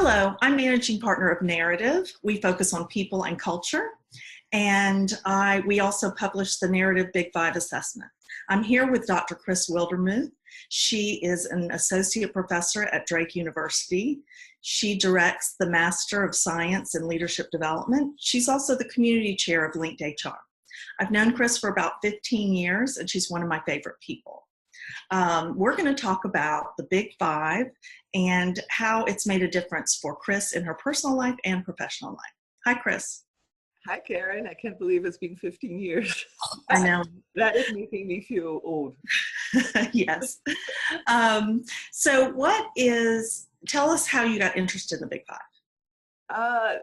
Hello, I'm managing partner of Narrative. We focus on people and culture, and we also publish the Narrative Big Five assessment. I'm here with Dr. Cris Wildermuth. She is an associate professor at Drake University. She directs the Master of Science in Leadership Development. She's also the community chair of Linked HR. I've known Cris for about 15 years, and she's one of my favorite people. We're going to talk about the Big Five and how it's made a difference for Cris in her personal life and professional life. Hi, Cris. Hi, Caryn. I can't believe it's been 15 years. I know. That is making me feel old. Yes. Tell us how you got interested in the Big Five.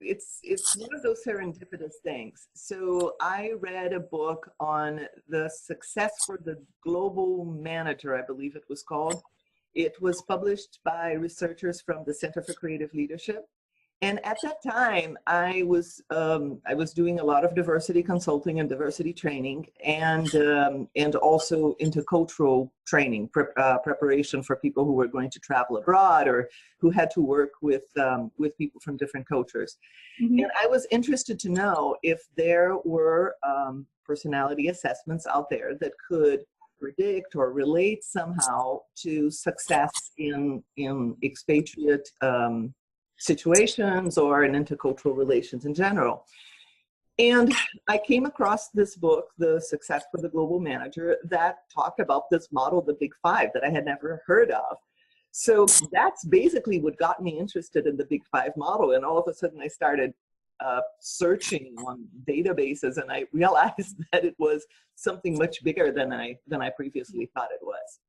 It's one of those serendipitous things. So I read a book on the success for the global manager, I believe it was called. It was published by researchers from the Center for Creative Leadership. And at that time, I was doing a lot of diversity consulting and diversity training, and also intercultural training, preparation for people who were going to travel abroad or who had to work with people from different cultures. Mm-hmm. And I was interested to know if there were personality assessments out there that could predict or relate somehow to success in expatriate situations or in intercultural relations in general. And I came across this book, The Success for the Global Manager, that talked about this model, the Big Five, that I had never heard of. So that's basically what got me interested in the Big Five model. And all of a sudden I started searching on databases, and I realized that it was something much bigger than I previously thought it was.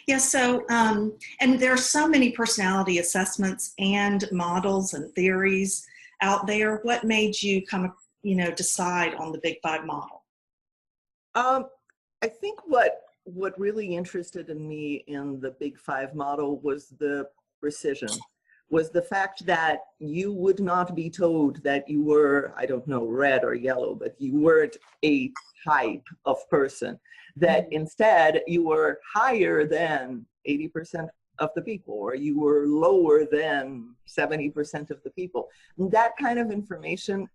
Yeah, so, and there are so many personality assessments and models and theories out there. What made you decide on the Big Five model? I think what really interested in me in the Big Five model was the precision, was the fact that you would not be told that you were, I don't know, red or yellow, but you weren't a type of person. That instead you were higher than 80% of the people, or you were lower than 70% of the people. And that kind of information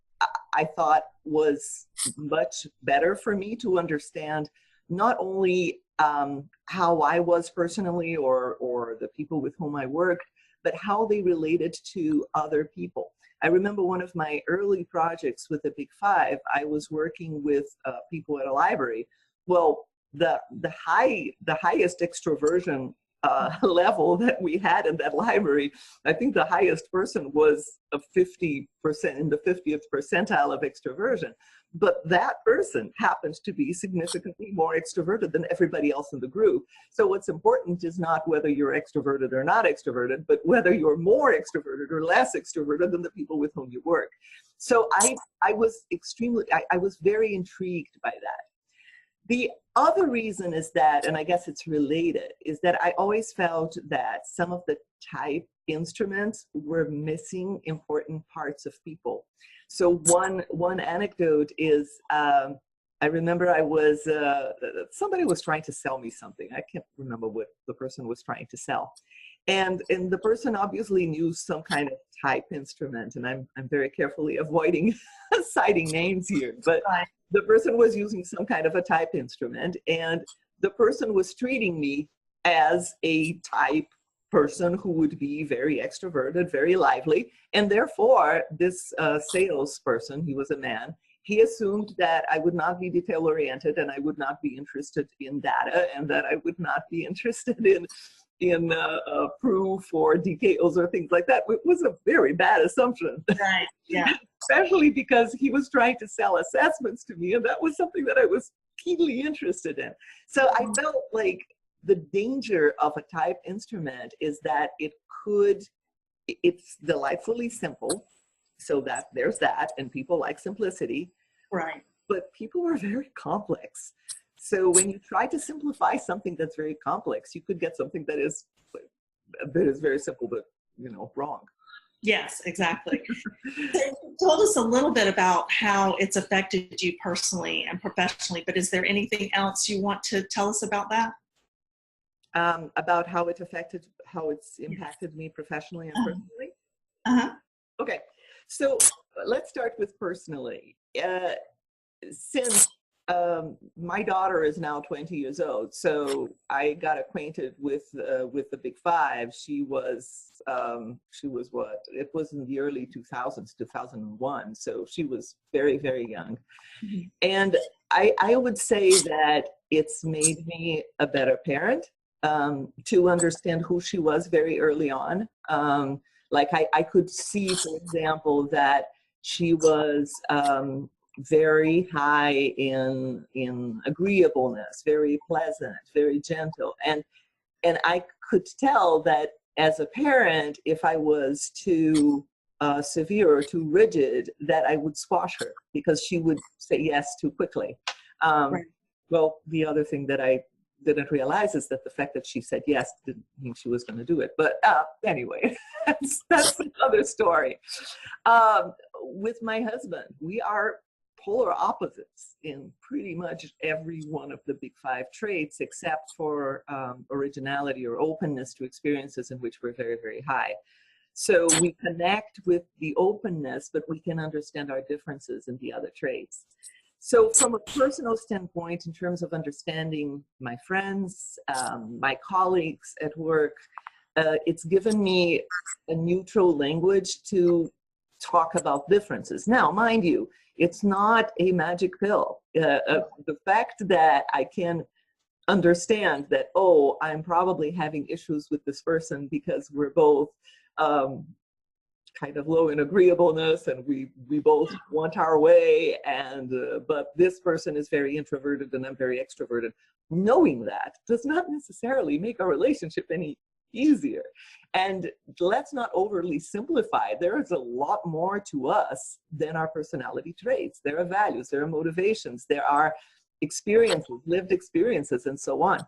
I thought was much better for me to understand, not only how I was personally or the people with whom I worked, but how they related to other people. I remember one of my early projects with the Big Five, I was working with people at a library. Well, the highest extroversion level that we had in that library, I think the highest person was a 50%, in the 50th percentile of extroversion. But that person happens to be significantly more extroverted than everybody else in the group. So what's important is not whether you're extroverted or not extroverted, but whether you're more extroverted or less extroverted than the people with whom you work. So I was very intrigued by that. The other reason is that, and I guess it's related, is that I always felt that some of the type instruments were missing important parts of people. So one anecdote is, I remember somebody was trying to sell me something. I can't remember what the person was trying to sell. And the person obviously knew some kind of type instrument, and I'm very carefully avoiding citing names here, but the person was using some kind of a type instrument, and the person was treating me as a type person who would be very extroverted, very lively, and therefore this salesperson, he was a man, he assumed that I would not be detail-oriented and I would not be interested in data and that I would not be interested in proof or details or things like that. It was a very bad assumption. Right, yeah. Especially because he was trying to sell assessments to me, and that was something that I was keenly interested in. So I felt like the danger of a type instrument is that it's delightfully simple, so that there's that, and people like simplicity. Right. But people are very complex. So when you try to simplify something that's very complex, you could get something that is very simple, but wrong. Yes, exactly. So you told us a little bit about how it's affected you personally and professionally, but is there anything else you want to tell us about that? About how it's impacted me professionally and personally. Uh-huh. Okay, so let's start with personally. Since my daughter is now 20 years old, so I got acquainted with the Big Five. She was what? It was in the early 2000s, 2001. So she was very, very young. Mhm. And I would say that it's made me a better parent, to understand who she was very early on. Like I could see, for example, that she was very high in agreeableness, very pleasant, very gentle, and I could tell that as a parent, if I was too severe or too rigid, that I would squash her because she would say yes too quickly. Right. Well, the other thing that I didn't realize is that the fact that she said yes didn't mean she was going to do it. But anyway, that's another story. With my husband, we are polar opposites in pretty much every one of the Big Five traits, except for originality or openness to experiences in which we're very, very high. So we connect with the openness, but we can understand our differences in the other traits. So from a personal standpoint, in terms of understanding my friends, my colleagues at work, it's given me a neutral language to talk about differences. Now, mind you, it's not a magic pill. The fact that I can understand that, oh, I'm probably having issues with this person because we're both kind of low in agreeableness and we both want our way, and but this person is very introverted and I'm very extroverted. Knowing that does not necessarily make our relationship any easier. And let's not overly simplify. There is a lot more to us than our personality traits. There are values, there are motivations, there are experiences, lived experiences, and so on.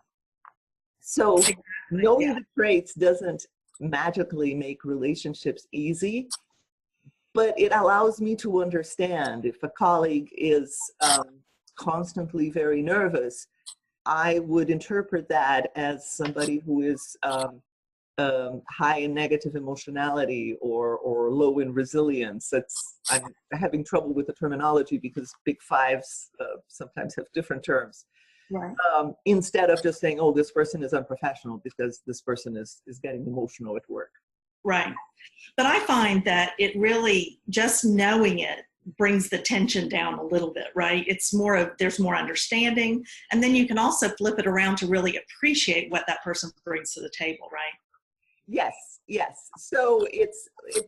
So knowing the traits doesn't magically make relationships easy, but it allows me to understand if a colleague is constantly very nervous, I would interpret that as somebody who is high in negative emotionality or low in resilience. I'm having trouble with the terminology because Big Fives sometimes have different terms. Right. Instead of just saying, oh, this person is unprofessional because this person is getting emotional at work. Right. But I find that it really, just knowing it brings the tension down a little bit, right? It's more of, there's more understanding. And then you can also flip it around to really appreciate what that person brings to the table, right? Yes, yes. So it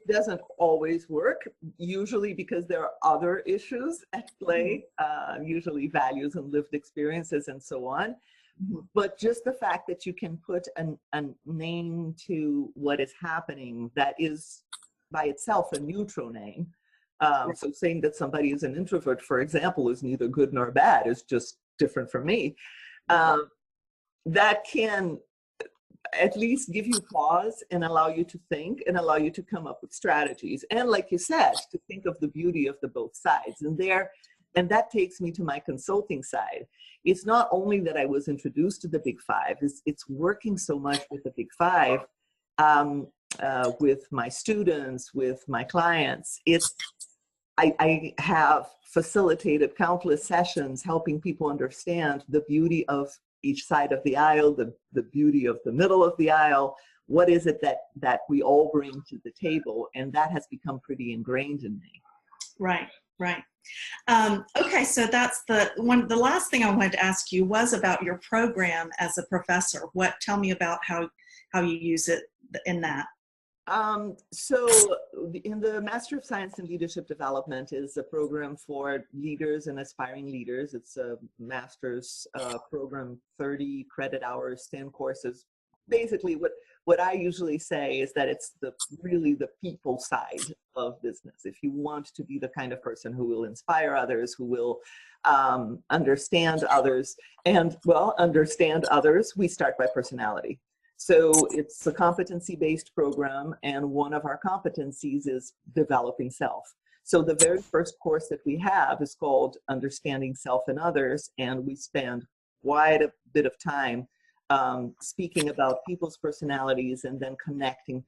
doesn't always work, usually because there are other issues at play, usually values and lived experiences and so on. But just the fact that you can put a name to what is happening that is by itself a neutral name. So saying that somebody is an introvert, for example, is neither good nor bad, is just different from me. That can at least give you pause and allow you to think and allow you to come up with strategies. And like you said, to think of the beauty of the both sides. And that takes me to my consulting side. It's not only that I was introduced to the Big Five, it's working so much with the Big Five, with my students, with my clients. I have facilitated countless sessions helping people understand the beauty of each side of the aisle, the beauty of the middle of the aisle. What is it that we all bring to the table? And that has become pretty ingrained in me. Right, right. Okay, so that's the last thing I wanted to ask you was about your program as a professor. Tell me about how you use it in that. So in the Master of Science in Leadership Development is a program for leaders and aspiring leaders. It's a master's program, 30 credit hours, 10 courses. Basically, what I usually say is that it's really the people side of business. If you want to be the kind of person who will inspire others, who will understand others, and understand others, we start by personality. So it's a competency-based program, and one of our competencies is developing self. So the very first course that we have is called Understanding Self and Others, and we spend quite a bit of time speaking about people's personalities and then connecting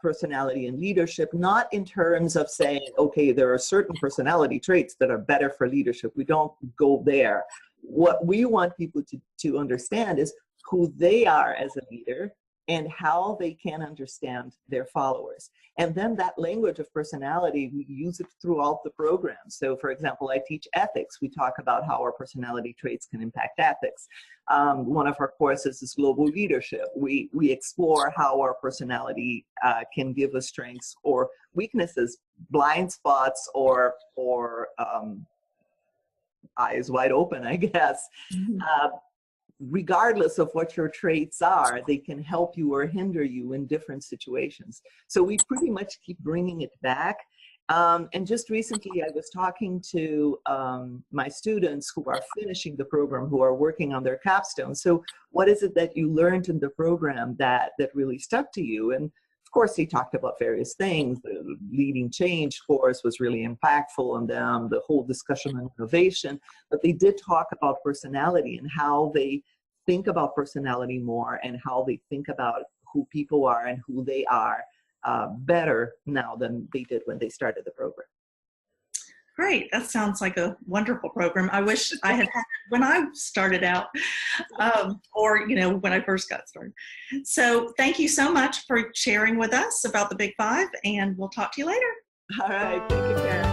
personality and leadership, not in terms of saying, okay, there are certain personality traits that are better for leadership. We don't go there. What we want people to understand is who they are as a leader and how they can understand their followers. And then that language of personality, we use it throughout the program. So for example, I teach ethics. We talk about how our personality traits can impact ethics. One of our courses is global leadership. We explore how our personality can give us strengths or weaknesses, blind spots, or eyes wide open, I guess. Regardless of what your traits are, they can help you or hinder you in different situations. So we pretty much keep bringing it back. And just recently, I was talking to my students who are finishing the program, who are working on their capstone. So what is it that you learned in the program that really stuck to you? And of course, they talked about various things. The leading change course was really impactful on them, the whole discussion on innovation, but they did talk about personality and how they think about personality more and how they think about who people are and who they are better now than they did when they started the program. Great. That sounds like a wonderful program. I wish I had had it when I started out, or, when I first got started. So thank you so much for sharing with us about the Big Five, and we'll talk to you later. All right. Thank you, Caryn.